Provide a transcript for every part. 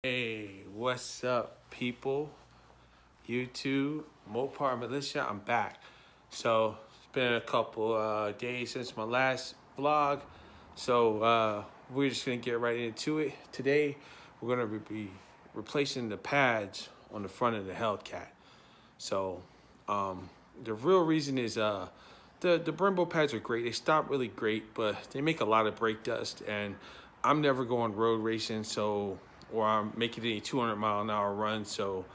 Hey, what's up, people? YouTube, Mopar Militia, I'm back. So, it's been a couple days since my last vlog. So, we're just going to get right into it. Today, we're going to be replacing the pads on the front of the Hellcat. So, the real reason is the Brembo pads are great. They stop really great, but they make a lot of brake dust. And I'm never going road racing, or I'm making any 200-mile-an-hour run, so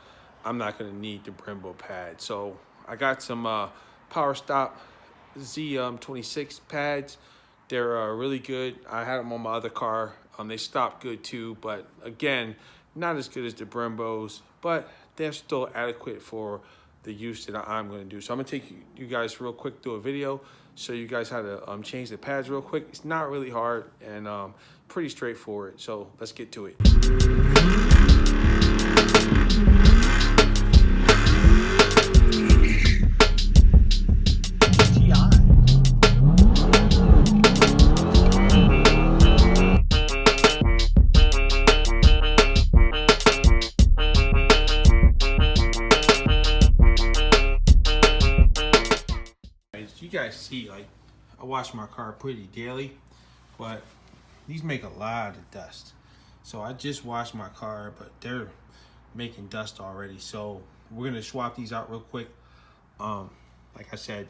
I'm not gonna need the Brembo pad. So I got some PowerStop Z26 pads. They're really good. I had them on my other car. They stop good too, but again, not as good as the Brembos, but they're still adequate for the use that I'm gonna do. So I'm gonna take you guys real quick through a video, show you guys how to change the pads real quick. It's not really hard and pretty straightforward. So let's get to it. You guys see, like, I wash my car pretty daily, but these make a lot of dust. So I just washed my car, but they're making dust already. So we're gonna swap these out real quick. Like I said,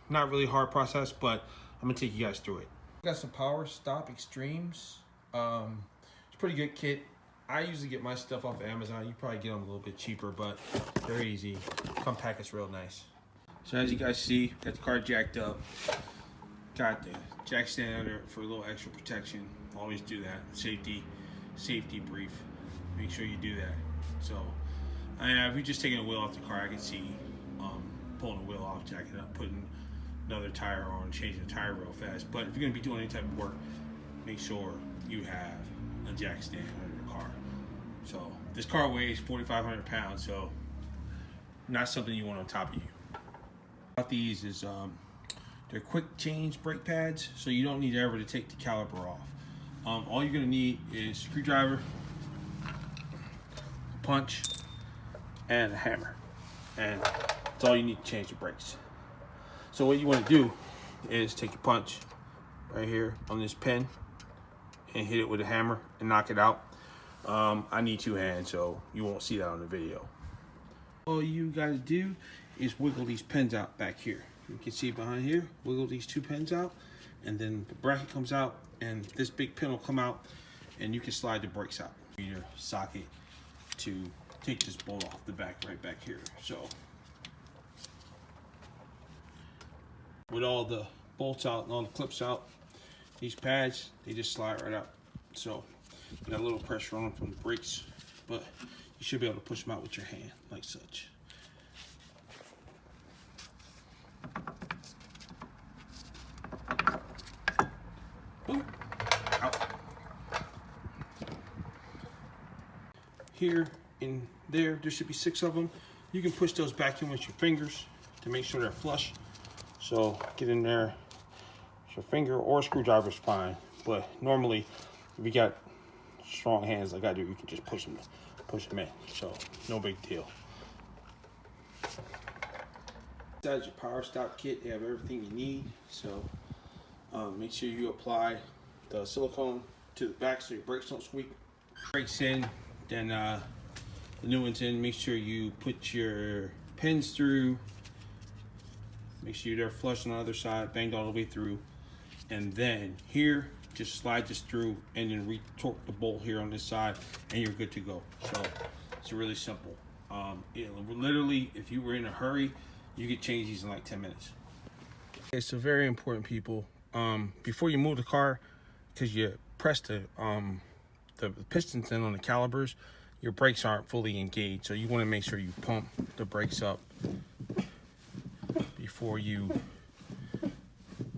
not really hard process, but I'm gonna take you guys through it. Got some PowerStop Extremes. It's a pretty good kit. I usually get my stuff off of Amazon. You probably get them a little bit cheaper, but they're easy. Come packaged real nice. So as you guys see, got the car jacked up. Got the jack stand under for a little extra protection. Always do that. Safety brief. Make sure you do that. So, if you're just taking a wheel off the car, I can see pulling the wheel off, jacking up, putting another tire on, changing the tire real fast. But if you're gonna be doing any type of work, make sure you have a jack stand under the car. So this car weighs 4,500 pounds, so not something you want on top of you. About these is they're quick change brake pads, so you don't need ever to take the caliper off. All you're gonna need is a screwdriver, a punch, and a hammer, and that's all you need to change the brakes. So what you want to do is take your punch right here on this pin and hit it with a hammer and knock it out. I need two hands, so you won't see that on the video. All you gotta do is wiggle these pins out back here. You can see behind here, wiggle these two pins out, and then the bracket comes out, and this big pin will come out, and you can slide the brakes out. Your socket to take this bolt off the back, right back here. So, with all the bolts out and all the clips out, these pads, they just slide right out. So, you got a little pressure on them from the brakes, but you should be able to push them out with your hand, like such. Boom. Out. Here and there should be 6 of them. You can push those back in with your fingers to make sure they're flush. So get in there with your finger, or a screwdriver is fine. But normally, if you got strong hands like I do, you can just push them in. So no big deal. Inside your PowerStop kit, you have everything you need. So make sure you apply the silicone to the back so your brakes don't squeak. Brakes in, then the new one's in. Make sure you put your pins through. Make sure they're flush on the other side, banged all the way through. And then here, just slide this through and then retorque the bolt here on this side, and you're good to go. So it's really simple. Literally, if you were in a hurry, you could change these in like 10 minutes. Okay, so very important, people. Before you move the car, because you press the pistons in on the calipers, your brakes aren't fully engaged. So you want to make sure you pump the brakes up before you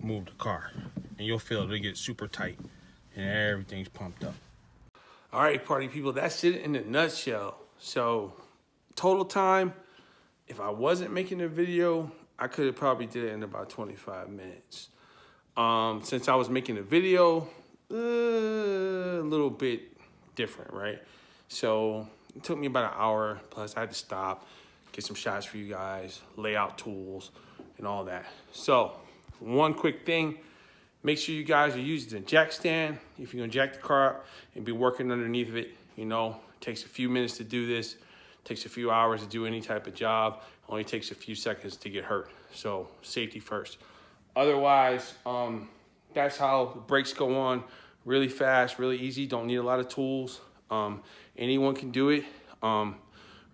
move the car, and you'll feel they get super tight and everything's pumped up. All right, party people, that's it in a nutshell. So total time, if I wasn't making a video, I could have probably did it in about 25 minutes. Since I was making a video, a little bit different, right? So it took me about an hour, plus I had to stop, get some shots for you guys, lay out tools and all that. So one quick thing, make sure you guys are using the jack stand. If you're gonna jack the car up and be working underneath of it, you know, it takes a few minutes to do this, it takes a few hours to do any type of job, only takes a few seconds to get hurt. So safety first. Otherwise, that's how the brakes go on, really fast, really easy, don't need a lot of tools. Anyone can do it.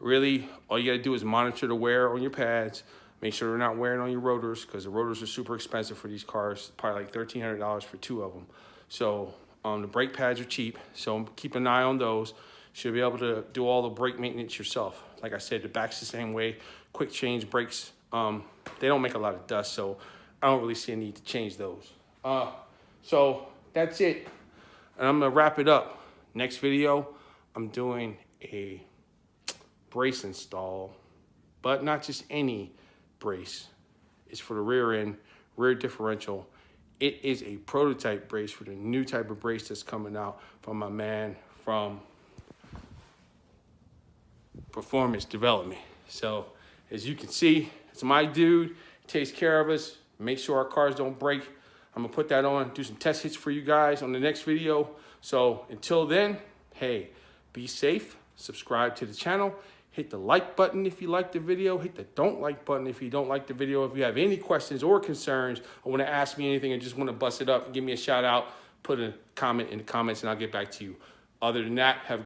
Really, all you gotta do is monitor the wear on your pads, make sure they're not wearing on your rotors, because the rotors are super expensive for these cars, probably like $1,300 for 2 of them. So the brake pads are cheap, so keep an eye on those. Should be able to do all the brake maintenance yourself. Like I said, the back's the same way. Quick change brakes, they don't make a lot of dust, so I don't really see a need to change those. So that's it, and I'm gonna wrap it up. Next video, I'm doing a brace install, but not just any brace. It's for the rear end, rear differential. It is a prototype brace for the new type of brace that's coming out from my man from Performance Development. So as you can see, it's my dude, he takes care of us, make sure our cars don't break. I'm gonna put that on, do some test hits for you guys on the next video. So until then, hey, be safe, subscribe to the channel, hit the like button if you like the video, hit the don't like button if you don't like the video. If you have any questions or concerns, or want to ask me anything and just want to bust it up, give me a shout out, put a comment in the comments and I'll get back to you. Other than that, have